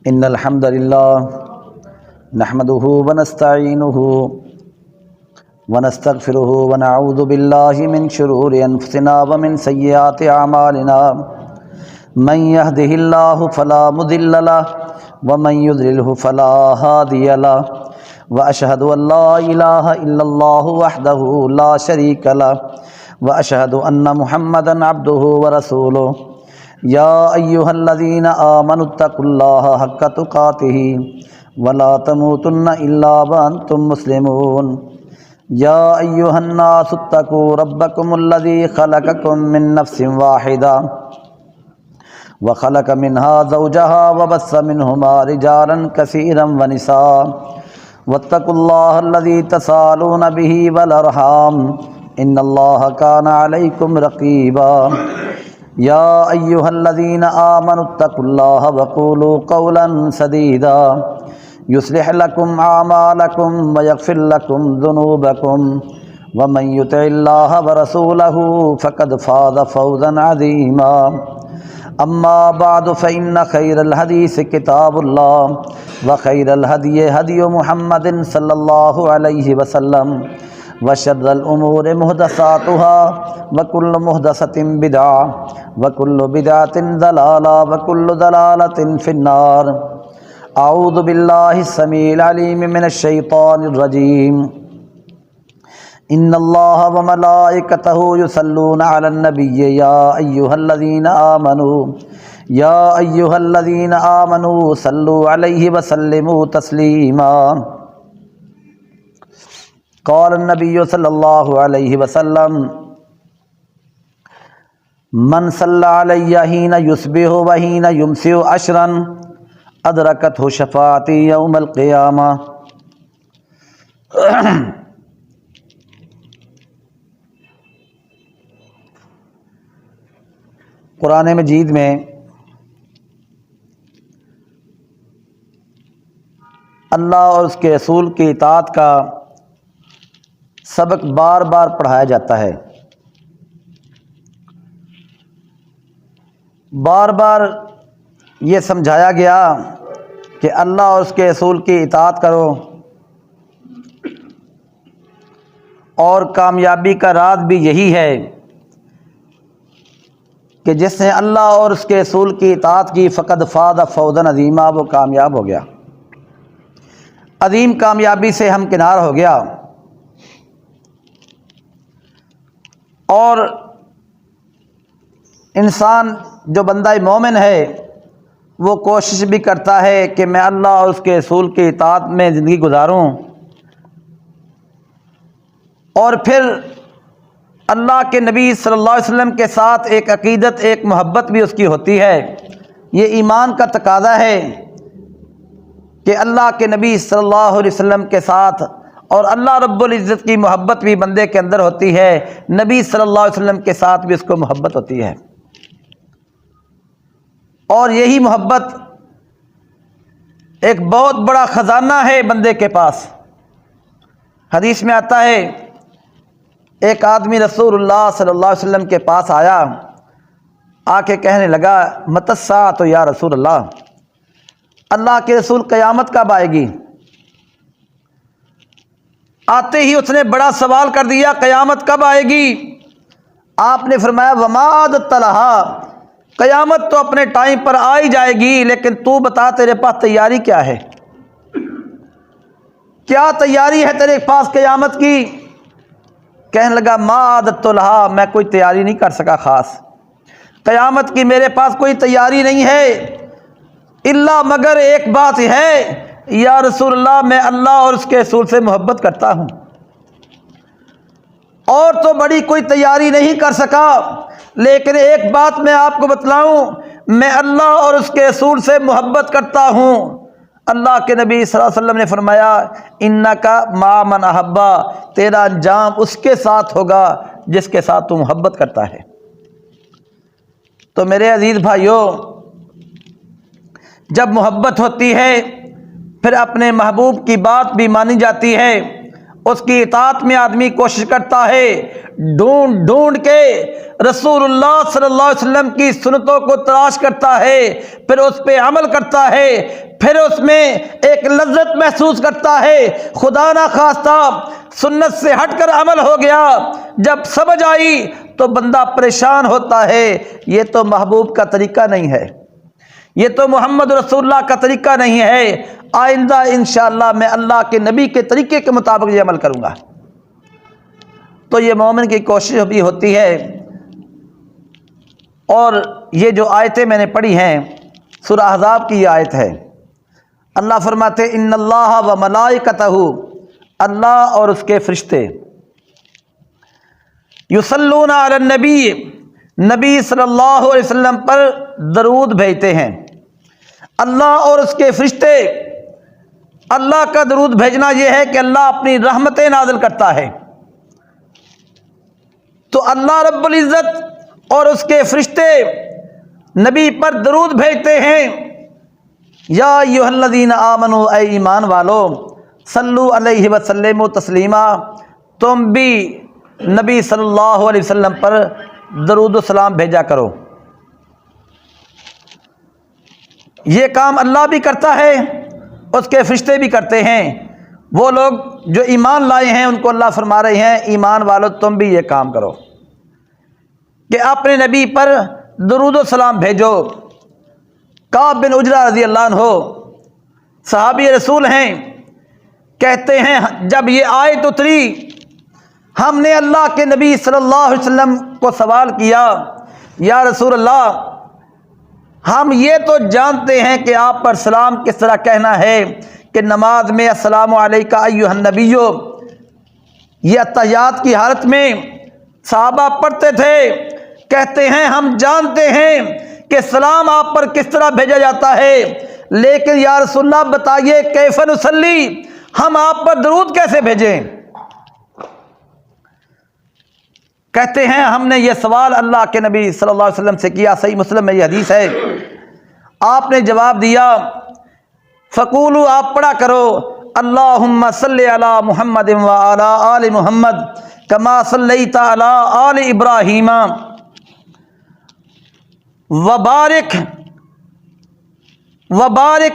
ان الحمد للہ نحمده ونستعینه ونستغفره ونعوذ باللہ من شرور انفسنا ومن سیئات اعمالنا من يهده الله فلا مضل له ومن يضلل فلا هادي له واشهد ان لا اله الا الله وحده لا شريك له واشهد ان محمدا عبده ورسوله یا ایھا الذین آمنوا اتقوا اللہ حق تقاته ولا تموتن الا وانتم مسلمون یا ایھا الناس اتقوا ربکم الذی خلقکم من نفس واحدہ وخلق منها زوجها وبث منهما رجالا كثيرا ونساء واتقوا الله الذي تساءلون به والارحام ان الله كان عليكم رقيبا یا ایھا الذین آمنوا اتقوا اللہ وقولوا قولا سدیدا یصلح لکم اعمالکم ویغفر لکم ذنوبکم ومن یطع اللہ ورسولہ فقد فاز فوزا عظیما اما بعد فإن خیر الحدیث کتاب اللہ وخیر الہدی ہدی محمد صلی اللہ علیہ وسلم وشر الامور محدثاتها وکل محدثۃ بدعہ وکل بدعۃ ضلالہ وکل ضلالۃ فی النار اعوذ باللہ السمیع العلیم من الشیطان الرجیم ان اللہ وملائکتہ یصلون علی النبی یا ایھا الذین آمنوا صلوا علیہ وسلموا تسلیما قال النبی صلی اللہ علیہ وسلم من صلی علی حین یصبح وحین یمسی عشرا ادرکتہ شفاعتی یوم القیامہ۔ قرآن مجید میں اللہ اور اس کے رسول کی اطاعت کا سبق بار بار پڑھایا جاتا ہے، بار بار یہ سمجھایا گیا کہ اللہ اور اس کے رسول کی اطاعت کرو، اور کامیابی کا راز بھی یہی ہے کہ جس نے اللہ اور اس کے رسول کی اطاعت کی فقد فاز فوزا عظیما، وہ کامیاب ہو گیا، عظیم کامیابی سے ہمکنار ہو گیا۔ اور انسان جو بندہ مومن ہے وہ کوشش بھی کرتا ہے کہ میں اللہ اور اس کے رسول کی اطاعت میں زندگی گزاروں، اور پھر اللہ کے نبی صلی اللہ علیہ وسلم کے ساتھ ایک عقیدت، ایک محبت بھی اس کی ہوتی ہے۔ یہ ایمان کا تقاضا ہے کہ اللہ کے نبی صلی اللہ علیہ وسلم کے ساتھ اور اللہ رب العزت کی محبت بھی بندے کے اندر ہوتی ہے، نبی صلی اللہ علیہ وسلم کے ساتھ بھی اس کو محبت ہوتی ہے، اور یہی محبت ایک بہت بڑا خزانہ ہے بندے کے پاس۔ حدیث میں آتا ہے ایک آدمی رسول اللہ صلی اللہ علیہ وسلم کے پاس آیا، آ کے کہنے لگا متی الساعۃ یا رسول اللہ، اللہ کے رسول قیامت کب آئے گی؟ آتے ہی اس نے بڑا سوال کر دیا، قیامت کب آئے گی؟ آپ نے فرمایا وما عددت لها، قیامت تو اپنے ٹائم پر آ ہی جائے گی، لیکن تو بتا تیرے پاس تیاری کیا ہے؟ کیا تیاری ہے تیرے پاس قیامت کی؟ کہنے لگا ما عددت لها، میں کوئی تیاری نہیں کر سکا خاص، قیامت کی میرے پاس کوئی تیاری نہیں ہے، الا مگر ایک بات ہے یا رسول اللہ، میں اللہ اور اس کے رسول سے محبت کرتا ہوں، اور تو بڑی کوئی تیاری نہیں کر سکا، لیکن ایک بات میں آپ کو بتلاؤں، میں اللہ اور اس کے رسول سے محبت کرتا ہوں۔ اللہ کے نبی صلی اللہ علیہ وسلم نے فرمایا انکا مع من احبا، تیرا انجام اس کے ساتھ ہوگا جس کے ساتھ تو محبت کرتا ہے۔ تو میرے عزیز بھائیوں، جب محبت ہوتی ہے پھر اپنے محبوب کی بات بھی مانی جاتی ہے، اس کی اطاعت میں آدمی کوشش کرتا ہے، ڈھونڈ ڈھونڈ کے رسول اللہ صلی اللہ علیہ وسلم کی سنتوں کو تلاش کرتا ہے، پھر اس پہ عمل کرتا ہے، پھر اس میں ایک لذت محسوس کرتا ہے۔ خدا نہ خواستہ سنت سے ہٹ کر عمل ہو گیا، جب سمجھ آئی تو بندہ پریشان ہوتا ہے، یہ تو محبوب کا طریقہ نہیں ہے، یہ تو محمد رسول اللہ کا طریقہ نہیں ہے، آئندہ انشاءاللہ میں اللہ کے نبی کے طریقے کے مطابق یہ عمل کروں گا۔ تو یہ مومن کی کوشش بھی ہوتی ہے۔ اور یہ جو آیتیں میں نے پڑھی ہیں سورہ احزاب کی یہ آیت ہے، اللہ فرماتے ان اللہ و ملائکتہ، اللہ اور اس کے فرشتے، یصلون علی النبی، نبی صلی اللہ علیہ وسلم پر درود بھیجتے ہیں۔ اللہ اور اس کے فرشتے، اللہ کا درود بھیجنا یہ ہے کہ اللہ اپنی رحمتیں نازل کرتا ہے، تو اللہ رب العزت اور اس کے فرشتے نبی پر درود بھیجتے ہیں۔ یا ایھا الذین آمنوا، اے ایمان والو، صلو علیہ وسلموا تسلیما، تم بھی نبی صلی اللہ علیہ وسلم پر درود و سلام بھیجا کرو۔ یہ کام اللہ بھی کرتا ہے، اس کے فرشتے بھی کرتے ہیں۔ وہ لوگ جو ایمان لائے ہیں ان کو اللہ فرما رہے ہیں ایمان والو تم بھی یہ کام کرو کہ اپنے نبی پر درود و سلام بھیجو۔ کعب بن عجرہ رضی اللہ عنہ صحابی رسول ہیں، کہتے ہیں جب یہ آیت اتری ہم نے اللہ کے نبی صلی اللہ علیہ وسلم کو سوال کیا، یا رسول اللہ ہم یہ تو جانتے ہیں کہ آپ پر سلام کس طرح کہنا ہے کہ نماز میں السلام علیکہ ایھا النبی، یہ اتحیات کی حالت میں صحابہ پڑھتے تھے، کہتے ہیں ہم جانتے ہیں کہ سلام آپ پر کس طرح بھیجا جاتا ہے، لیکن یا رسول اللہ بتائیے کیف نصلی، ہم آپ پر درود کیسے بھیجیں؟ کہتے ہیں ہم نے یہ سوال اللہ کے نبی صلی اللہ علیہ وسلم سے کیا، صحیح مسلم میں یہ حدیث ہے۔ آپ نے جواب دیا فقولوا، آپ پڑھا کرو اللہم صلی علی محمد وعلی آل محمد کما صلیت علی آل ابراہیم وبارک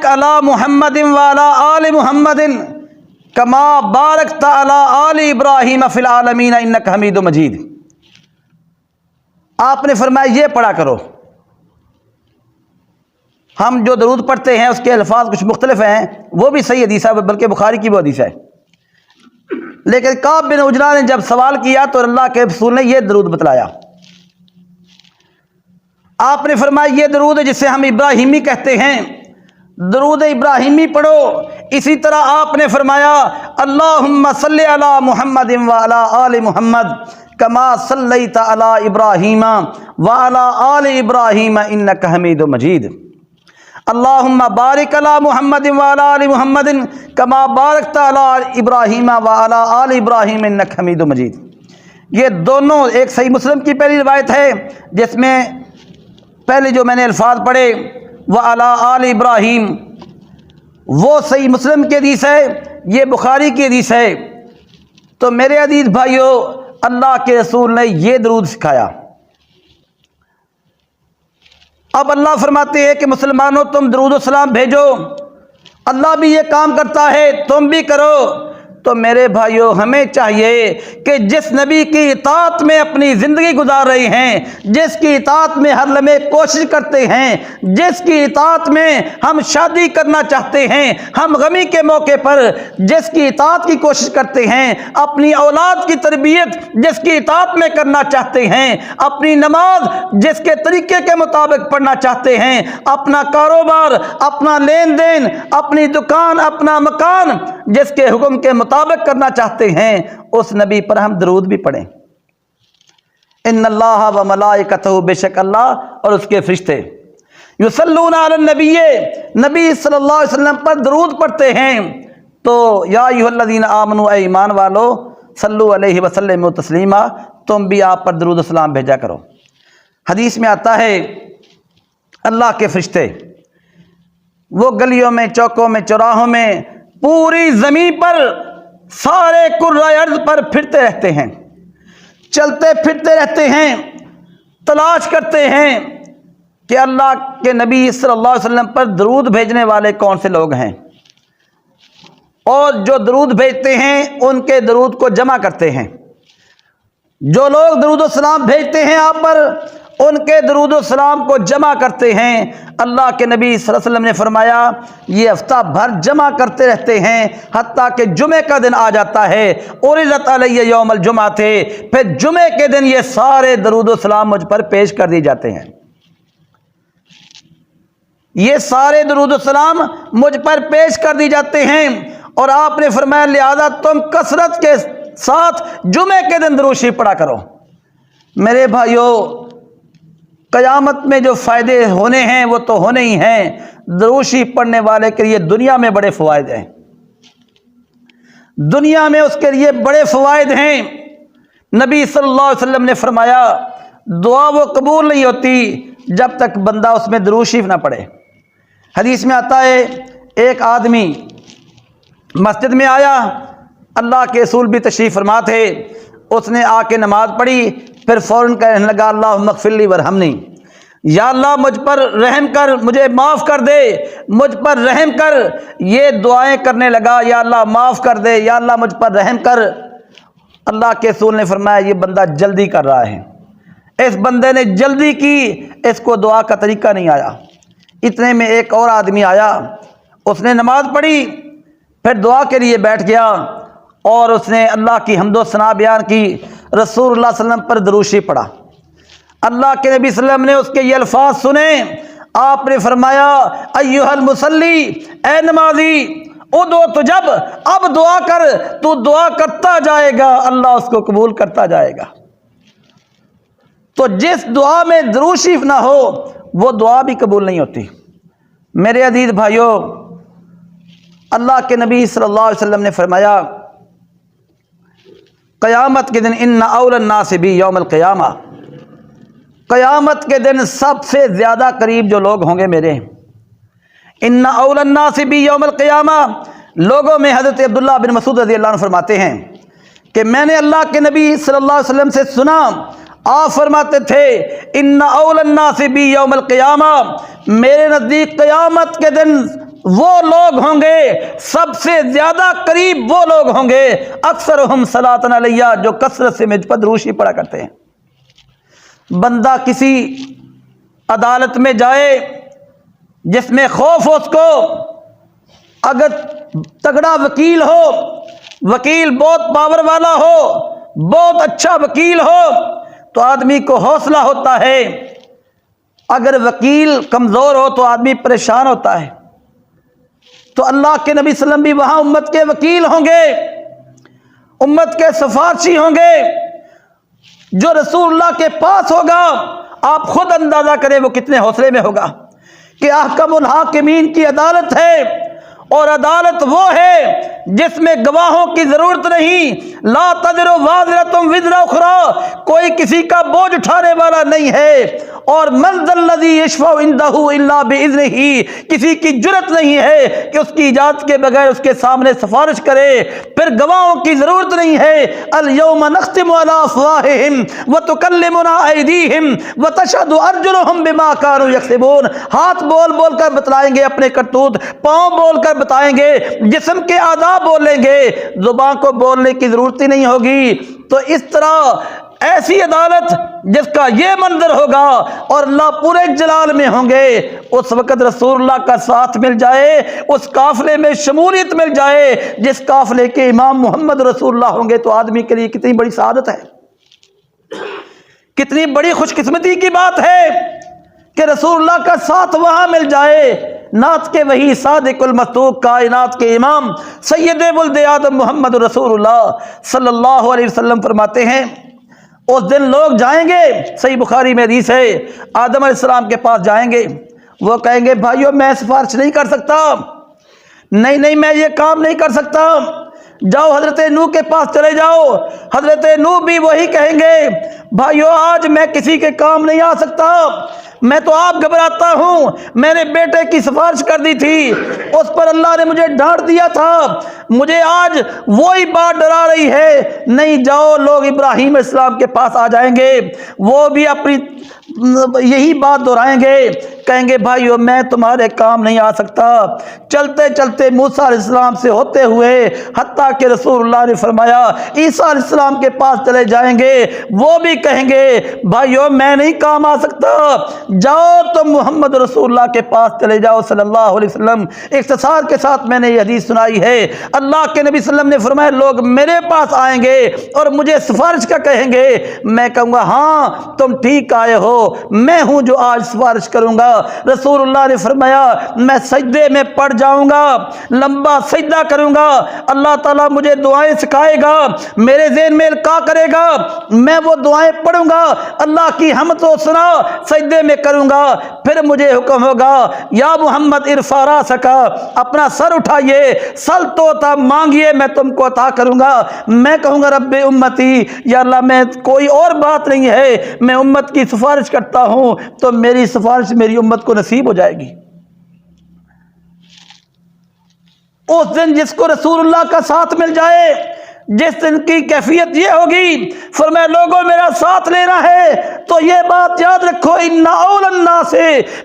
علی محمد وعلی آل محمد کما بارکت علی آل ابراہیم فی العالمین انک حمید مجید۔ آپ نے فرمایا یہ پڑھا کرو۔ ہم جو درود پڑھتے ہیں اس کے الفاظ کچھ مختلف ہیں، وہ بھی صحیح حدیث ہے، بلکہ بخاری کی وہ حدیث ہے، لیکن کعب بن عجرہ نے جب سوال کیا تو اللہ کے رسول نے یہ درود بتلایا۔ آپ نے فرمایا یہ درود جسے ہم ابراہیمی کہتے ہیں، درود ابراہیمی پڑھو۔ اسی طرح آپ نے فرمایا اللہم صلی علی محمد وعلی آل محمد کما صلیت علی ابراہیم وعلی آل ابراہیم انک حمید مجید۔ اللہم بارک علی محمد وعلی آل محمد کما بارکت علی ابراہیم وعلی آل ابراہیم انک حمید مجید۔ یہ دونوں ایک صحیح مسلم کی پہلی روایت ہے جس میں پہلے جو میں نے الفاظ پڑھے وعلی آل ابراہیم، وہ صحیح مسلم کی حدیث ہے، یہ بخاری کی حدیث ہے۔ تو میرے عزیز بھائیو، اللہ کے رسول نے یہ درود سکھایا۔ اب اللہ فرماتے ہیں کہ مسلمانوں تم درود و سلام بھیجو، اللہ بھی یہ کام کرتا ہے تم بھی کرو۔ تو میرے بھائیو ہمیں چاہیے کہ جس نبی کی اطاعت میں اپنی زندگی گزار رہے ہیں، جس کی اطاعت میں ہر لمحے کوشش کرتے ہیں، جس کی اطاعت میں ہم شادی کرنا چاہتے ہیں، ہم غمی کے موقع پر جس کی اطاعت کی کوشش کرتے ہیں، اپنی اولاد کی تربیت جس کی اطاعت میں کرنا چاہتے ہیں، اپنی نماز جس کے طریقے کے مطابق پڑھنا چاہتے ہیں، اپنا کاروبار، اپنا لین دین، اپنی دکان، اپنا مکان جس کے حکم کے مطابق کرنا چاہتے ہیں، اس نبی پر ہم درود بھی پڑھیں۔ ان اللہ و ملائکتہ، بے شک اللہ اور اس کے فرشتے، یصلون علی النبی، نبی صلی اللہ علیہ وسلم پر درود پڑھتے ہیں۔ تو یا ایھا الذین آمنوا، اے ایمان والو، صلو علیہ وسلم تسلیما، تم بھی آپ پر درود و سلام بھیجا کرو۔ حدیث میں آتا ہے اللہ کے فرشتے وہ گلیوں میں، چوکوں میں، چوراہوں میں، پوری زمین پر سارے کرۂ ارض پر پھرتے رہتے ہیں، چلتے پھرتے رہتے ہیں، تلاش کرتے ہیں کہ اللہ کے نبی صلی اللہ علیہ وسلم پر درود بھیجنے والے کون سے لوگ ہیں، اور جو درود بھیجتے ہیں ان کے درود کو جمع کرتے ہیں۔ جو لوگ درود و سلام بھیجتے ہیں آپ پر، ان کے درود و سلام کو جمع کرتے ہیں۔ اللہ کے نبی صلی اللہ علیہ وسلم نے فرمایا یہ ہفتہ بھر جمع کرتے رہتے ہیں، حتیٰ کہ جمعے کا دن آ جاتا ہے، عرضت علیہ یوم الجمعہ تھے، پھر جمعے کے دن یہ سارے درود و سلام مجھ پر پیش کر دیے جاتے ہیں۔ یہ سارے درود و سلام مجھ پر پیش کر دی جاتے ہیں، اور آپ نے فرمایا لہذا تم کثرت کے ساتھ جمعے کے دن درود شریف پڑھا کرو۔ میرے بھائیو، قیامت میں جو فائدے ہونے ہیں وہ تو ہونے ہی ہیں، درود شریف پڑھنے والے کے لیے دنیا میں بڑے فوائد ہیں، دنیا میں اس کے لیے بڑے فوائد ہیں۔ نبی صلی اللہ علیہ وسلم نے فرمایا دعا وہ قبول نہیں ہوتی جب تک بندہ اس میں درود شریف نہ پڑھے۔ حدیث میں آتا ہے ایک آدمی مسجد میں آیا، اللہ کے رسول بھی تشریف فرما تھے، اس نے آ کے نماز پڑھی، پھر فوراً کہنے لگا اللہم اغفر لی ورحمنی، یا اللہ مجھ پر رحم کر، مجھے معاف کر دے، مجھ پر رحم کر۔ یہ دعائیں کرنے لگا، یا اللہ معاف کر دے، یا اللہ مجھ پر رحم کر۔ اللہ کے رسول نے فرمایا یہ بندہ جلدی کر رہا ہے، اس بندے نے جلدی کی، اس کو دعا کا طریقہ نہیں آیا۔ اتنے میں ایک اور آدمی آیا، اس نے نماز پڑھی، پھر دعا کے لیے بیٹھ گیا، اور اس نے اللہ کی حمد و ثنا بیان کی، رسول اللہ صلی اللہ علیہ وسلم پر درود شریف پڑھا۔ اللہ کے نبی صلی اللہ علیہ وسلم نے اس کے یہ الفاظ سنے، آپ نے فرمایا ایھا المصلی، اے نمازی، ادعو تجب، اب دعا کر، تو دعا کرتا جائے گا، اللہ اس کو قبول کرتا جائے گا۔ تو جس دعا میں درود شریف نہ ہو وہ دعا بھی قبول نہیں ہوتی۔ میرے عزیز بھائیوں، اللہ کے نبی صلی اللہ علیہ وسلم نے فرمایا قیامت کے دن ان اول الناس بی یوم القیامہ، قیامت کے دن سب سے زیادہ قریب جو لوگ ہوں گے میرے، ان اول الناس بی یوم القیامہ، لوگوں میں حضرت عبداللہ بن مسعود رضی اللہ عنہ فرماتے ہیں کہ میں نے اللہ کے نبی صلی اللہ علیہ وسلم سے سنا، آپ فرماتے تھے ان اول الناس بی یوم القیامہ، میرے نزدیک قیامت کے دن وہ لوگ ہوں گے، سب سے زیادہ قریب وہ لوگ ہوں گے اکثرہم صلاۃ علیہ، جو کثرت سے مجھ پر درود شریف پڑھا کرتے ہیں۔ بندہ کسی عدالت میں جائے جس میں خوف ہو اس کو، اگر تگڑا وکیل ہو، وکیل بہت پاور والا ہو، بہت اچھا وکیل ہو، تو آدمی کو حوصلہ ہوتا ہے، اگر وکیل کمزور ہو تو آدمی پریشان ہوتا ہے۔ تو اللہ کے نبی صلی اللہ علیہ وسلم بھی وہاں امت کے وکیل ہوں گے، امت کے سفارشی ہوں گے۔ جو رسول اللہ کے پاس ہوگا، آپ خود اندازہ کریں وہ کتنے حوصلے میں ہوگا کہ احکم الحاکمین کی عدالت ہے، اور عدالت وہ ہے جس میں گواہوں کی ضرورت نہیں، لا تزر وازرۃ وزر اخری، کوئی کسی کا بوجھ اٹھانے والا نہیں ہے، اور من ذا الذی یشفع عندہ الا باذنہ، کسی کی جرت نہیں ہے کہ اس کی اجازت کے بغیر اس کے سامنے سفارش کرے، پھر گواہوں کی ضرورت نہیں ہے۔ الیوم نختم علی افواہہم وتکلمنا ایدیہم وتشہد ارجلہم بما کانوا یکسبون، ہاتھ بول بول کر بتلائیں گے اپنے کرتوت، پاؤں بول کر بتائیں گے، جسم کے اعضاء بولیں گے، زبان کو بولنے کی ضرورت ہی نہیں ہوگی۔ تو اس طرح ایسی عدالت جس کا یہ منظر ہوگا اور اللہ پورے جلال میں ہوں گے، اس وقت رسول اللہ کا ساتھ مل جائے، اس قافلے میں شمولیت مل جائے جس قافلے کے امام محمد رسول اللہ ہوں گے، تو آدمی کے لیے کتنی بڑی سعادت ہے، کتنی بڑی خوش قسمتی کی بات ہے کہ رسول اللہ کا ساتھ وہاں مل جائے۔ نعت کے وہی صادق المصدوق کائنات کے امام سید ولد آدم محمد رسول اللہ صلی اللہ علیہ وسلم فرماتے ہیں اس دن لوگ جائیں گے، صحیح بخاری میں حدیث ہے، آدم علیہ السلام کے پاس جائیں گے، وہ کہیں گے بھائیو میں سفارش نہیں کر سکتا، نہیں میں یہ کام نہیں کر سکتا، جاؤ حضرت نوح کے پاس چلے جاؤ، حضرت نوح بھی وہی کہیں گے، بھائیو آج میں کسی کے کام نہیں آ سکتا، میں تو آپ گھبراتا ہوں، میں نے بیٹے کی سفارش کر دی تھی، اس پر اللہ نے مجھے ڈانٹ دیا تھا، مجھے آج وہی بات ڈرا رہی ہے۔ نہیں جاؤ، لوگ ابراہیم علیہ السلام کے پاس آ جائیں گے، وہ بھی اپنی یہی بات دہرائیں گے، کہیں گے بھائیو میں تمہارے کام نہیں آ سکتا۔ چلتے چلتے موسیٰ علیہ السلام سے ہوتے ہوئے حتیٰ کہ رسول اللہ نے فرمایا عیسیٰ علیہ السلام کے پاس چلے جائیں گے، وہ بھی کہیں گے بھائیو میں نہیں کام آ سکتا، جاؤ تم محمد رسول اللہ کے پاس چلے جاؤ صلی اللہ علیہ وسلم۔ اختصار کے ساتھ میں نے یہ حدیث سنائی ہے، اللہ کے نبی صلی اللہ علیہ وسلم نے فرمایا لوگ میرے پاس آئیں گے اور مجھے سفارش کا کہیں گے، میں کہوں گا ہاں تم ٹھیک آئے ہو، میں ہوں جو آج سفارش کروں گا۔ رسول اللہ نے فرمایا میں سجدے میں پڑ جاؤں گا، لمبا سجدہ کروں گا، اللہ تعالیٰ مجھے دعائیں سکھائے گا، میرے ذہن میں القاء کرے گا، میں وہ دعائیں پڑھوں گا، اللہ کی حمد و ثنا سجدے میں کروں گا، پھر مجھے حکم ہوگا یا محمد ارفع راسک، اپنا سر اٹھائیے، سل تو تا مانگیے میں تم کو عطا کروں گا۔ میں کہوں گا رب امتی، یا اللہ میں کوئی اور بات نہیں ہے، میں امت کی سفارش کرتا ہوں تو میری سفارش میری امت کو نصیب ہو جائے گی۔ اس دن جس کو رسول اللہ کا ساتھ مل جائے، جس دن کی کیفیت یہ ہوگی، فرمایا لوگوں میرا ساتھ لینا ہے تو یہ بات یاد رکھو ان اول الناس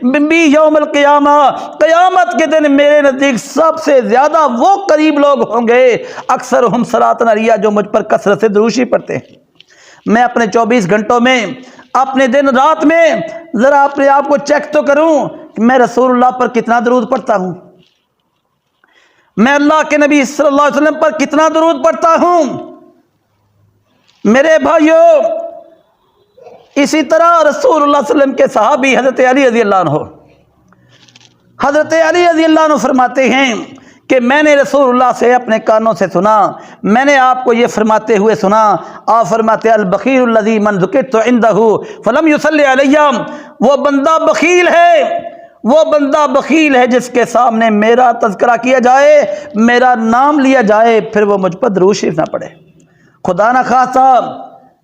بی یوم القیامہ، قیامت کے دن میرے نزدیک سب سے زیادہ وہ قریب لوگ ہوں گے اکثرہم صلاۃ علیہ، جو مجھ پر کثرت سے دروشی پڑھتے ہیں۔ میں اپنے 24 گھنٹوں میں، اپنے دن رات میں ذرا اپنے آپ کو چیک تو کروں کہ میں رسول اللہ پر کتنا درود پڑھتا ہوں، میں اللہ کے نبی صلی اللہ علیہ وسلم پر کتنا درود پڑھتا ہوں۔ میرے بھائیوں، اسی طرح رسول اللہ صلی اللہ علیہ وسلم کے صحابی حضرت علی رضی اللہ عنہ، حضرت علی رضی اللہ عنہ فرماتے ہیں کہ میں نے رسول اللہ سے اپنے کانوں سے سنا، میں نے آپ کو یہ فرماتے ہوئے سنا، آپ فرماتے البخیل الذی من ذکرت عندہ فلم یصلی علیہ، وہ بندہ بخیل ہے، وہ بندہ بخیل ہے جس کے سامنے میرا تذکرہ کیا جائے، میرا نام لیا جائے، پھر وہ مجھ پر درود شریف نہ پڑھے۔ خدا نہ خواستہ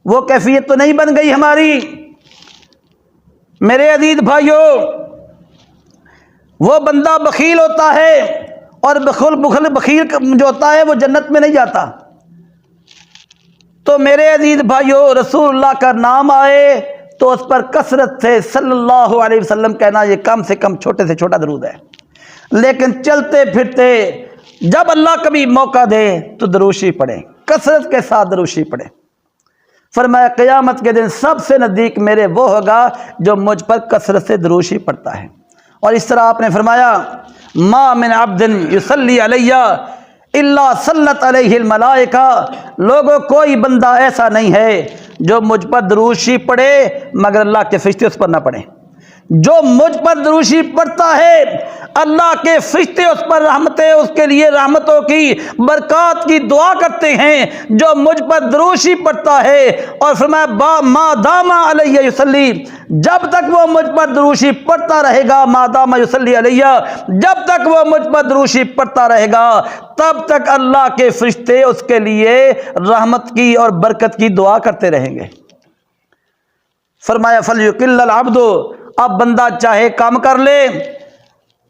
وہ کیفیت تو نہیں بن گئی ہماری۔ میرے عزیز بھائیوں، وہ بندہ بخیل ہوتا ہے، اور بخیل جو ہوتا ہے وہ جنت میں نہیں جاتا۔ تو میرے عزیز بھائیوں، رسول اللہ کا نام آئے تو اس پر کثرت سے صلی اللہ علیہ وسلم کہنا یہ کم سے کم چھوٹے سے چھوٹا درود ہے، لیکن چلتے پھرتے جب اللہ کبھی موقع دے تو دروشی پڑھیں، کثرت کے ساتھ دروشی پڑھیں۔ فرمایا قیامت کے دن سب سے نزدیک میرے وہ ہوگا جو مجھ پر کثرت سے دروشی پڑھتا ہے۔ اور اس طرح آپ نے فرمایا ما من عبد یصلی علیہ الا صلت علیہ الملائکہ، لوگوں کوئی بندہ ایسا نہیں ہے جو مجھ پر درود شریف پڑھے مگر اللہ کے فرشتے اس پر نہ پڑھیں۔ جو مجھ پر درود شریف پڑھتا ہے اللہ کے فرشتے اس پر رحمتیں، اس کے لیے رحمتوں کی برکات کی دعا کرتے ہیں۔ جو مجھ پر درود شریف پڑھتا ہے، اور فرمایا ما دام علیہ یصلی، جب تک وہ مجھ پر درود شریف پڑھتا رہے گا، ما دام یصلی علیہ، جب تک وہ مجھ پر درود شریف پڑھتا رہے گا تب تک اللہ کے فرشتے اس کے لیے رحمت کی اور برکت کی دعا کرتے رہیں گے۔ فرمایا فلیقل العبد، اب بندہ چاہے کام کر لے،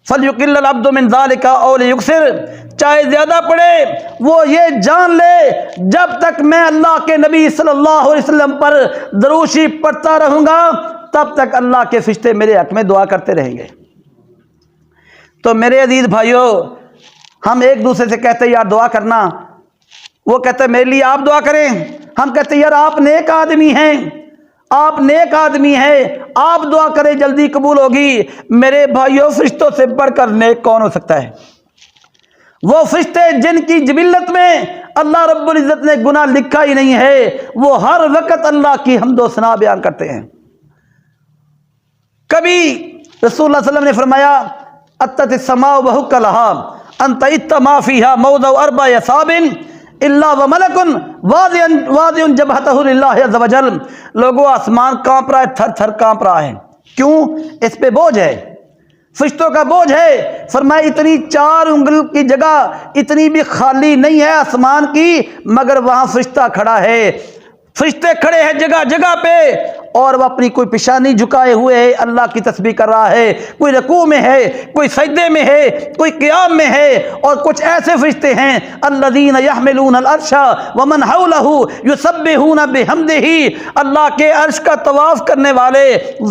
فلیقل العبد من ذالک او لیکثر، چاہے زیادہ پڑھے، وہ یہ جان لے جب تک میں اللہ کے نبی صلی اللہ علیہ وسلم پر درود شریف پڑھتا رہوں گا تب تک اللہ کے فرشتے میرے حق میں دعا کرتے رہیں گے۔ تو میرے عزیز بھائیوں، ہم ایک دوسرے سے کہتے ہیں یار دعا کرنا، وہ کہتے ہیں میرے لیے آپ دعا کریں، ہم کہتے ہیں یار آپ نیک آدمی ہیں، آپ نیک آدمی ہیں، آپ دعا کریں جلدی قبول ہوگی۔ میرے بھائیوں، فرشتوں سے بڑھ کر نیک کون ہو سکتا ہے؟ وہ فرشتے جن کی جبلت میں اللہ رب العزت نے گناہ لکھا ہی نہیں ہے، وہ ہر وقت اللہ کی حمد و ثنا بیان کرتے ہیں۔ کبھی رسول اللہ صلی اللہ علیہ وسلم نے فرمایا اتت السماء وحق لها انت اتما فيها موضع اربع اصحاب الا وملک واضع جبهته لله عز وجل، لوگوں آسمان کانپ رہا ہے، تھر تھر کانپ رہا ہے، کیوں؟ اس پہ بوجھ ہے۔ فرشتوں کا بوجھ ہے۔ فرمایا اتنی 4 انگل کی جگہ اتنی بھی خالی نہیں ہے آسمان کی مگر وہاں فرشتہ کھڑا ہے۔ فرشتے کھڑے ہیں جگہ جگہ پہ اور وہ اپنی کوئی پیشانی جھکائے ہوئے ہے، اللہ کی تسبیح کر رہا ہے، کوئی رکوع میں ہے، کوئی سجدے میں ہے، کوئی قیام میں ہے۔ اور کچھ ایسے فرشتے ہیں الذین یحملون العرش ومن حولہ یسبحون بحمدہ، اللہ کے عرش کا طواف کرنے والے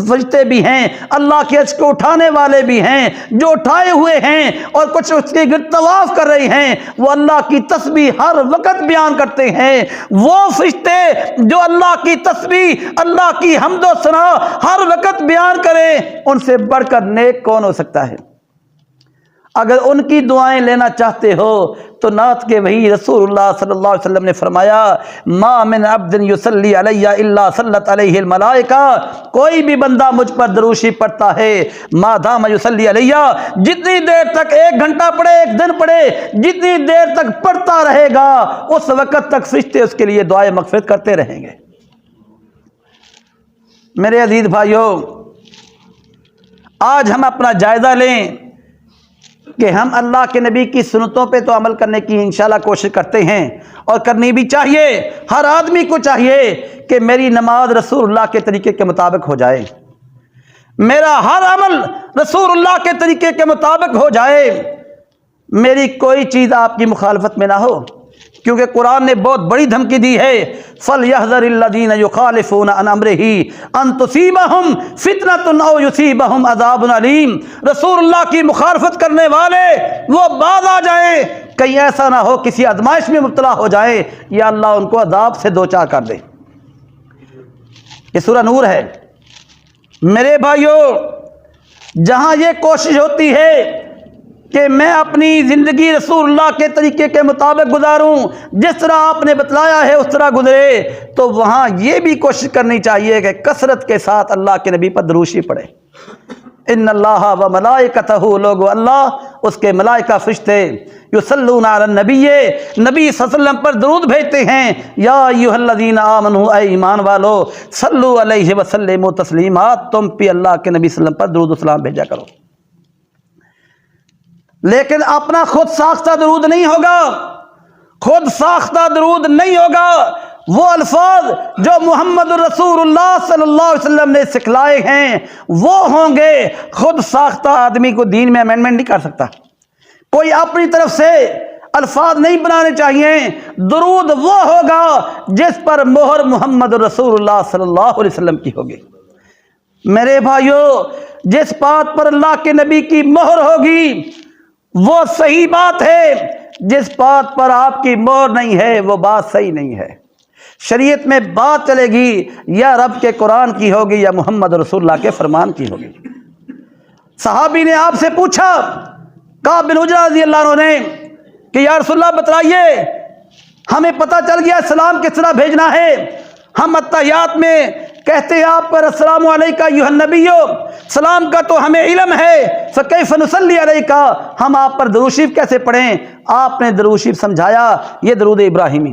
فرشتے بھی ہیں، اللہ کے عرش کو اٹھانے والے بھی ہیں، جو اٹھائے ہوئے ہیں اور کچھ اس کے گرد طواف کر رہے ہیں، وہ اللہ کی تسبیح ہر وقت بیان کرتے ہیں۔ وہ فرشتے جو اللہ کی تسبیح، اللہ کی حمد و ثنا ہر وقت بیان کریں، ان سے بڑھ کر نیک کون ہو سکتا ہے؟ اگر ان کی دعائیں لینا چاہتے ہو تو نعت کے وہی رسول اللہ صلی اللہ علیہ وسلم نے فرمایا ما من عبد یصلی علی الا صلت علیہ الملائکہ، کوئی بھی بندہ مجھ پر دروشی پڑھتا ہے ما دام یصلی علی، جتنی دیر تک 1 گھنٹہ پڑھے 1 دن پڑھے، جتنی دیر تک پڑھتا رہے گا اس وقت تک فرشتے اس کے لیے دعائیں مغفرت کرتے رہیں گے۔ میرے عزیز بھائیوں، آج ہم اپنا جائزہ لیں کہ ہم اللہ کے نبی کی سنتوں پہ تو عمل کرنے کی انشاءاللہ کوشش کرتے ہیں اور کرنی بھی چاہیے۔ ہر آدمی کو چاہیے کہ میری نماز رسول اللہ کے طریقے کے مطابق ہو جائے، میرا ہر عمل رسول اللہ کے طریقے کے مطابق ہو جائے، میری کوئی چیز آپ کی مخالفت میں نہ ہو، کیونکہ قرآن نے بہت بڑی دھمکی دی ہے فَلْيَحْذَرِ الَّذِينَ يُخَالِفُونَ عَنْ أَمْرِهِ أَن تُصِيبَهُمْ فِتْنَةٌ أَوْ يُصِيبَهُمْ عَذَابٌ أَلِيمٌ۔ رسول اللہ کی مخالفت کرنے والے وہ باز آ جائیں، کہیں ایسا نہ ہو کسی آزمائش میں مبتلا ہو جائیں یا اللہ ان کو عذاب سے دوچار کر دے۔ یہ سورہ نور ہے۔ میرے بھائیوں، جہاں یہ کوشش ہوتی ہے کہ میں اپنی زندگی رسول اللہ کے طریقے کے مطابق گزاروں، جس طرح آپ نے بتلایا ہے اس طرح گزرے، تو وہاں یہ بھی کوشش کرنی چاہیے کہ کثرت کے ساتھ اللہ کے نبی پر دروشی پڑھے۔ ان اللہ و ملائکتہ، لوگو اللہ اس کے ملائکہ فرشتے یصلون علی النبی، نبی صلی اللہ علیہ وسلم پر درود بھیجتے ہیں۔ یا ایھا الذین آمنوا، اے ایمان والو، صلو علیہ وسلموا تسلیما، تم بھی اللہ کے نبی صلی اللہ علیہ وسلم پر درود و سلام بھیجا کرو۔ لیکن اپنا خود ساختہ درود نہیں ہوگا، خود ساختہ درود نہیں ہوگا۔ وہ الفاظ جو محمد رسول اللہ صلی اللہ علیہ وسلم نے سکھلائے ہیں وہ ہوں گے۔ خود ساختہ آدمی کو دین میں امینڈمنٹ نہیں کر سکتا، کوئی اپنی طرف سے الفاظ نہیں بنانے چاہیے۔ درود وہ ہوگا جس پر مہر محمد رسول اللہ صلی اللہ علیہ وسلم کی ہوگی۔ میرے بھائیوں، جس بات پر اللہ کے نبی کی مہر ہوگی وہ صحیح بات ہے، جس بات پر آپ کی مہر نہیں ہے وہ بات صحیح نہیں ہے۔ شریعت میں بات چلے گی یا رب کے قرآن کی ہوگی یا محمد رسول اللہ کے فرمان کی ہوگی۔ صحابی نے آپ سے پوچھا، کعب بن عجرہ رضی اللہ عنہ نے، کہ یا رسول اللہ بتلائیے، ہمیں پتہ چل گیا سلام کس طرح بھیجنا ہے، ہم اتحیات میں کہتے ہیں آپ پر السلام علیکہ ایھا النبی، سلام کا تو ہمیں علم ہے، فکیف نصلی علیکہ، ہم آپ پر درود شریف کیسے پڑھیں؟ آپ نے درود شریف سمجھایا، یہ درود ابراہیمی۔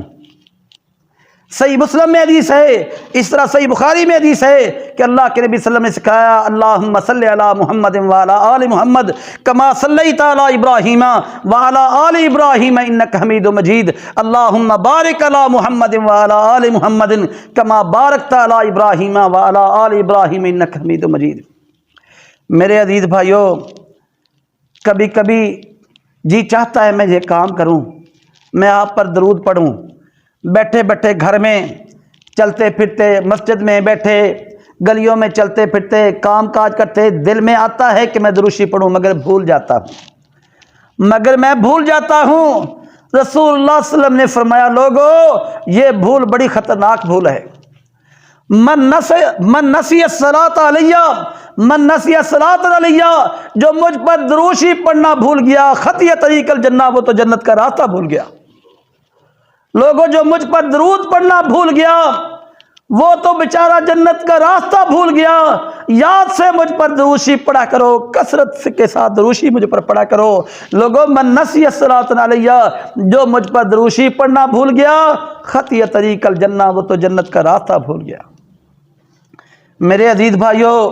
صحیح مسلم میں حدیث ہے، اس طرح صحیح بخاری میں حدیث ہے کہ اللہ کے نبی صلی اللہ علیہ وسلم نے سکھایا اللہم صلی علی محمد وعلی آل محمد کما صلیت علی ابراہیم وعلی آل ابراہیم انک حمید مجید، اللہم بارک علی محمد وعلی آل محمد کما بارکت علی ابراہیم وعلی آل ابراہیم انک حمید مجید۔ میرے عزیز بھائیوں، کبھی کبھی جی چاہتا ہے میں یہ کام کروں، میں آپ پر درود پڑھوں، بیٹھے بیٹھے گھر میں چلتے پھرتے، مسجد میں بیٹھے، گلیوں میں چلتے پھرتے، کام کاج کرتے، دل میں آتا ہے کہ میں درود شریف پڑھوں مگر بھول جاتا ہوں، مگر میں بھول جاتا ہوں۔ رسول اللہ صلی اللہ علیہ وسلم نے فرمایا لوگو یہ بھول بڑی خطرناک بھول ہے۔ من نسی الصلاۃ علیہ، من نسی الصلاۃ علیہ، جو مجھ پر درود شریف پڑھنا بھول گیا، خطی طریق الجنہ، وہ تو جنت کا راستہ بھول گیا۔ لوگوں جو مجھ پر درود پڑھنا بھول گیا وہ تو بیچارہ جنت کا راستہ بھول گیا۔ یاد سے مجھ پر درود شریف پڑھا کرو، کثرت کے ساتھ درود شریف مجھ پر پڑھا کرو۔ لوگوں من نسی الصلاۃ علیہ، جو مجھ پر درود شریف پڑھنا بھول گیا، خطی طریق الجنہ، وہ تو جنت کا راستہ بھول گیا۔ میرے عزیز بھائیوں،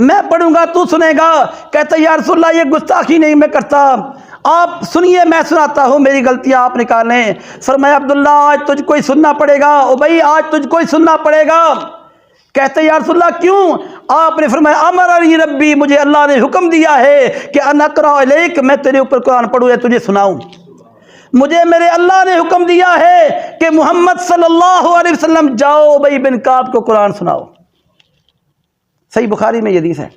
میں پڑھوں گا تو سنے گا. کہتا یا رسول اللہ یہ گستاخی نہیں میں کرتا, آپ سنیے میں سناتا ہوں, میری غلطیاں آپ نکالیں. فرمایا عبداللہ آج تجھ کو ہی سننا پڑے گا, ابی آج تجھ کو ہی سننا پڑے گا. کہتے یا رسول اللہ کیوں؟ آپ نے فرمایا امرنی ربی, مجھے اللہ نے حکم دیا ہے کہ ان اقرأ علیک, میں تیرے اوپر قرآن پڑھوں یا تجھے سناؤں. مجھے میرے اللہ نے حکم دیا ہے کہ محمد صلی اللہ علیہ وسلم جاؤ ابی بن کعب کو قرآن سناؤ. صحیح بخاری میں یہ حدیث ہے.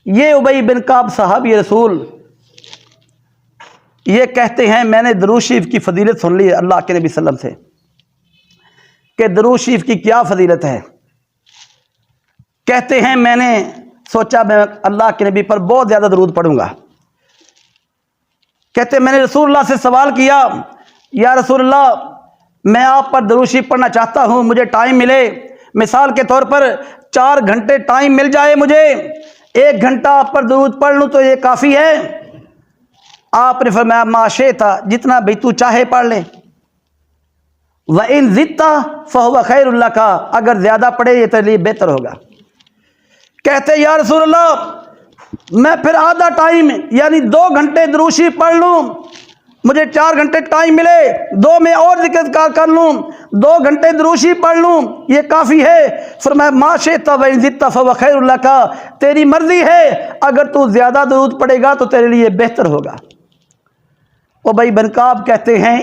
یہ ابی بن کعب صحابی رسول یہ کہتے ہیں میں نے درود شریف کی فضیلت سن لی ہے اللہ کے نبی صلی اللہ علیہ وسلم سے کہ درود شریف کی کیا فضیلت ہے. کہتے ہیں میں نے سوچا میں اللہ کے نبی پر بہت زیادہ درود پڑھوں گا. کہتے میں نے رسول اللہ سے سوال کیا یا رسول اللہ میں آپ پر درود شریف پڑھنا چاہتا ہوں, مجھے ٹائم ملے, مثال کے طور پر 4 گھنٹے ٹائم مل جائے, مجھے 1 گھنٹہ آپ پر درود پڑھ لوں تو یہ کافی ہے؟ آپ نے فرمایا ما شئت, جتنا بھی تو چاہے پڑھ لے. وَإِن زِدْتَ فَهُوَ خَيْرٌ لَكَ, اگر زیادہ پڑھے یہ تیرے لیے بہتر ہوگا. کہتے یا رسول اللہ میں پھر آدھا ٹائم یعنی 2 گھنٹے درود شریف پڑھ لوں, مجھے 4 گھنٹے ٹائم ملے 2 میں اور ذکر کر لوں, 2 گھنٹے درود شریف پڑھ لوں, یہ کافی ہے؟ فرمایا ما شئت وَإِن زِدْتَ فَهُوَ خَيْرٌ لَكَ, تیری مرضی ہے, اگر تو زیادہ درود پڑھے گا تو تیرے لیے بہتر ہوگا. ابی بن کعب کہتے ہیں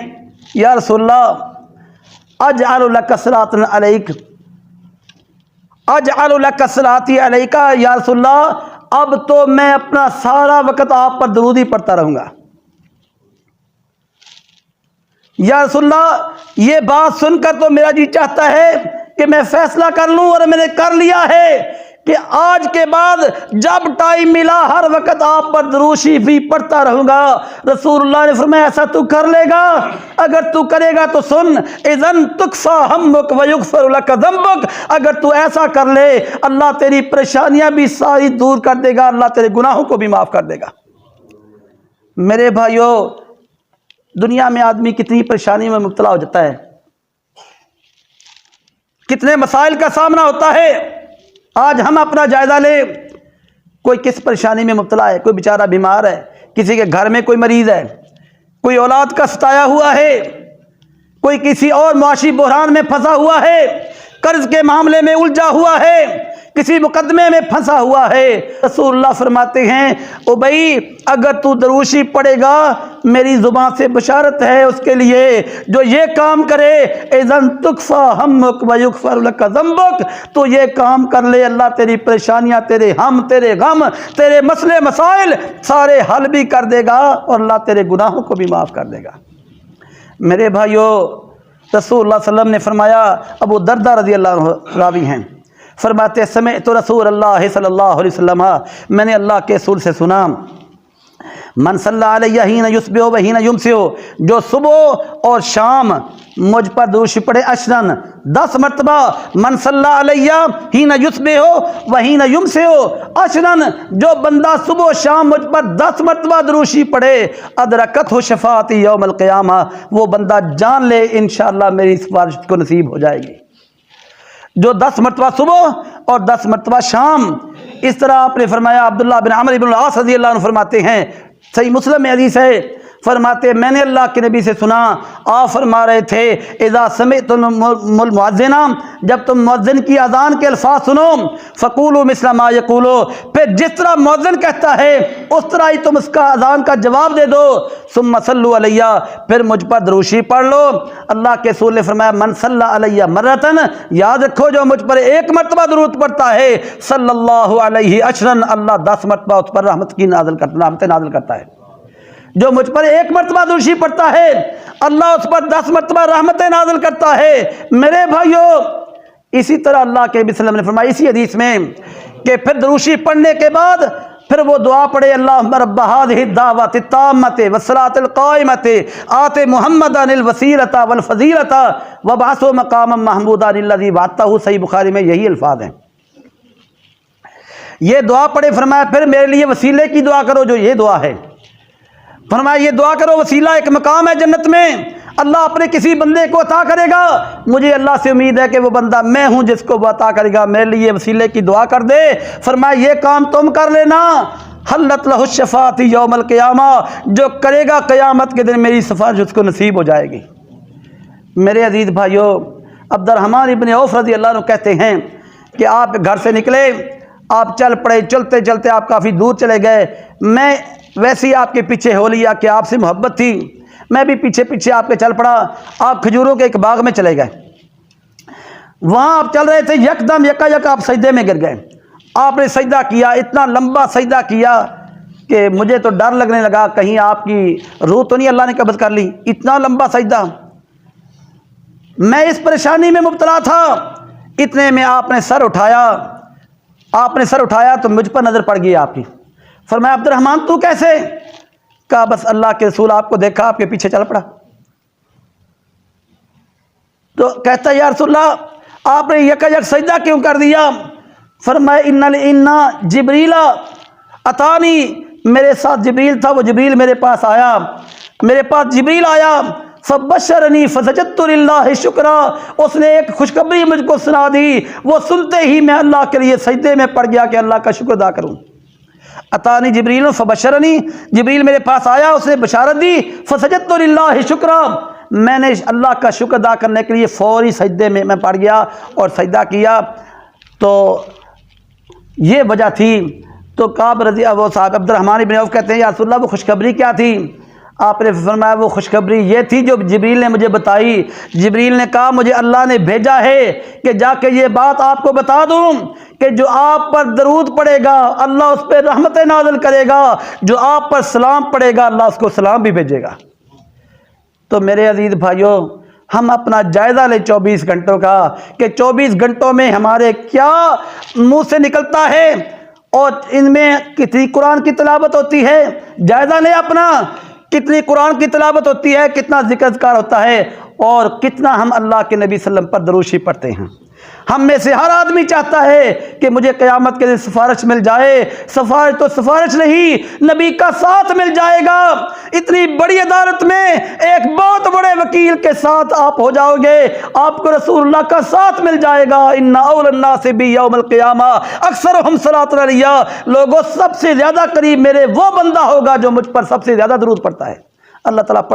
یا رسول اللہ اجعل لک صلاۃ علیک, اجعل لک صلاتی علیک, یا رسول اللہ اب تو میں اپنا سارا وقت آپ پر درود ہی پڑھتا رہوں گا. یا رسول اللہ یہ بات سن کر تو میرا جی چاہتا ہے کہ میں فیصلہ کر لوں, اور میں نے کر لیا ہے کہ آج کے بعد جب ٹائم ملا ہر وقت آپ پر درود شریف ہی پڑھتا رہوں گا. رسول اللہ نے فرمایا ایسا تو کر لے گا؟ اگر تو کرے گا تو سن, اذن تکفی ہمک ویغفر لک ذنبک, اگر تو ایسا کر لے اللہ تیری پریشانیاں بھی ساری دور کر دے گا, اللہ تیرے گناہوں کو بھی معاف کر دے گا. میرے بھائیو دنیا میں آدمی کتنی پریشانی میں مبتلا ہو جاتا ہے, کتنے مسائل کا سامنا ہوتا ہے. آج ہم اپنا جائزہ لیں, کوئی کس پریشانی میں مبتلا ہے, کوئی بیچارہ بیمار ہے, کسی کے گھر میں کوئی مریض ہے, کوئی اولاد کا ستایا ہوا ہے, کوئی کسی اور معاشی بحران میں پھنسا ہوا ہے, قرض کے معاملے میں الجھا ہوا ہے, کسی مقدمے میں پھنسا ہوا ہے. رسول اللہ فرماتے ہیں ابی اگر تو درود شریف پڑھے گا میری زبان سے بشارت ہے اس کے لیے جو یہ کام کرے, اذن تکفی ہمک ویغفر لک ذنبک, تو یہ کام کر لے اللہ تیری پریشانیاں, تیرے ہم, تیرے غم, تیرے مسئلے مسائل سارے حل بھی کر دے گا, اور اللہ تیرے گناہوں کو بھی معاف کر دے گا. میرے بھائیو رسول اللہ صلی اللہ علیہ وسلم نے فرمایا, ابو دردہ رضی اللہ عنہ راوی ہیں, فرماتے سمعت رسول اللہ صلی اللہ علیہ وسلم, میں نے اللہ کے رسول سے سنا, من صلی علیہ حین یصبح و حین یمسی, جو صبح اور شام مجھ پر درود شریف پڑھے 10 مرتبہ, من صلی علیہ حین یصبح و حین یمسی 10, جو بندہ صبح و شام مجھ پر 10 مرتبہ درود شریف پڑھے, ادرکتہ شفاعتی یوم القیامہ, وہ بندہ جان لے انشاءاللہ میری سفارش کو نصیب ہو جائے گی. جو 10 مرتبہ صبح اور 10 مرتبہ شام. اس طرح آپ نے فرمایا, عبداللہ بن عمرو بن العاص رضی اللہ عنہ فرماتے ہیں, صحیح مسلم میں حدیث ہے, فرماتے میں نے اللہ کے نبی سے سنا, آپ فرما رہے تھے اذا سمعتم المؤذن, جب تم مؤذن کی اذان کے الفاظ سنو, فقولوا مثل ما یقول, پھر جس طرح مؤذن کہتا ہے اس طرح ہی تم اس کا اذان کا جواب دے دو, ثم صلوا علیہ, پھر مجھ پر درود شریف پڑھ لو. اللہ کے رسول نے فرمایا من صلی علیہ مرتن, یاد رکھو جو مجھ پر 1 مرتبہ درود پڑھتا ہے صلی اللہ علیہ عشرا, اللہ 10 مرتبہ اس پر رحمت نازل کرتا ہے. جو مجھ پر 1 مرتبہ درود شریف پڑھتا ہے اللہ اس پر 10 مرتبہ رحمتیں نازل کرتا ہے. میرے بھائیو اسی طرح اللہ کے نبی صلی اللہ علیہ وسلم نے فرمایا اسی حدیث میں کہ پھر درود شریف پڑھنے کے بعد پھر وہ دعا پڑھے, اللہم رب هذه الدعوۃ التامۃ والصلاۃ القائمۃ آت محمدا الوسیلۃ والفضیلۃ وابعثه مقاما محمودا الذی وعدتہ. صحیح بخاری میں یہی الفاظ ہیں. یہ دعا پڑھے, فرمایا پھر میرے لیے وسیلے کی دعا کرو, جو یہ دعا ہے. فرمایا یہ دعا کرو, وسیلہ ایک مقام ہے جنت میں, اللہ اپنے کسی بندے کو عطا کرے گا، مجھے اللہ سے امید ہے کہ وہ بندہ میں ہوں جس کو وہ عطا کرے گا، میرے لیے وسیلے کی دعا کر دے۔ فرمایا یہ کام تم کر لینا، حلت لہ الشفاعۃ یوم القیامہ، جو کرے گا قیامت کے دن میری سفارش اس کو نصیب ہو جائے گی۔ میرے عزیز بھائیو، عبد الرحمن ابن عوف رضی اللہ عنہ کہتے ہیں کہ آپ گھر سے نکلے، آپ چل پڑے، چلتے چلتے آپ کافی دور چلے گئے، میں ویسے ہی آپ کے پیچھے ہو لیا کہ آپ سے محبت تھی، میں بھی پیچھے پیچھے آپ کے چل پڑا، آپ کھجوروں کے ایک باغ میں چلے گئے، وہاں آپ چل رہے تھے، یکدم یکا آپ سجدے میں گر گئے، آپ نے سجدہ کیا، اتنا لمبا سجدہ کیا کہ مجھے تو ڈر لگنے لگا کہیں آپ کی روح تو نہیں اللہ نے قبض کر لی، اتنا لمبا سجدہ، میں اس پریشانی میں مبتلا تھا۔ اتنے میں آپ نے سر اٹھایا تو مجھ پر نظر پڑ گئی آپ کی۔ فرمایا عبد الرحمن تو کیسے؟ کہا بس اللہ کے رسول آپ کو دیکھا، آپ کے پیچھے چل پڑا۔ تو کہتا ہے یا رسول اللہ آپ نے یک سجدہ کیوں کر دیا؟ فرمایا ان جبریل اتانی، میرے ساتھ جبریل تھا، وہ جبریل میرے پاس آیا، فبشرنی فسجدت للہ شکرا، اس نے ایک خوشخبری مجھ کو سنا دی، وہ سنتے ہی میں اللہ کے لیے سجدے میں پڑ گیا کہ اللہ کا شکر ادا کروں۔ اتانی جبریل فبشرنی، جبریل میرے پاس آیا، اس نے بشارت دی، فسجدت للہ شکرا، میں نے اللہ کا شکر ادا کرنے کے لیے فوری سجدے میں پڑ گیا اور سجدہ کیا۔ تو یہ وجہ تھی۔ تو کعب رضی وہ صاحب عبد الرحمن ابن عوف کہتے ہیں یا رسول اللہ وہ خوشخبری کیا تھی؟ آپ نے فرمایا وہ خوشخبری یہ تھی جو جبریل نے مجھے بتائی، جبریل نے کہا مجھے اللہ نے بھیجا ہے کہ جا کے یہ بات آپ کو بتا دوں کہ جو آپ پر درود پڑے گا اللہ اس پہ رحمت نازل کرے گا، جو آپ پر سلام پڑے گا اللہ اس کو سلام بھی بھیجے گا۔ تو میرے عزیز بھائیوں، ہم اپنا جائزہ لیں 24 گھنٹوں کا کہ 24 گھنٹوں میں ہمارے کیا منہ سے نکلتا ہے اور ان میں کتنی قرآن کی تلاوت ہوتی ہے، جائزہ لیں اپنا، کتنی قرآن کی تلاوت ہوتی ہے، کتنا ذکر اذکار ہوتا ہے، اور کتنا ہم اللہ کے نبی صلی اللہ علیہ وسلم پر درود شریف پڑھتے ہیں۔ ہم میں سے ہر آدمی چاہتا ہے کہ مجھے قیامت کے دن سفارش مل جائے، سفارش تو سفارش نہیں، نبی کا ساتھ مل جائے گا۔ اتنی بڑی عدالت میں ایک بہت بڑے وکیل کے ساتھ آپ ہو جاؤ گے، آپ کو رسول اللہ کا ساتھ مل جائے گا۔ ان اول الناس بی یوم القیامہ اکثرہم صلاۃ علیہ، لوگوں سب سے زیادہ قریب میرے وہ بندہ ہوگا جو مجھ پر سب سے زیادہ درود پڑھتا ہے۔ اللہ تعالیٰ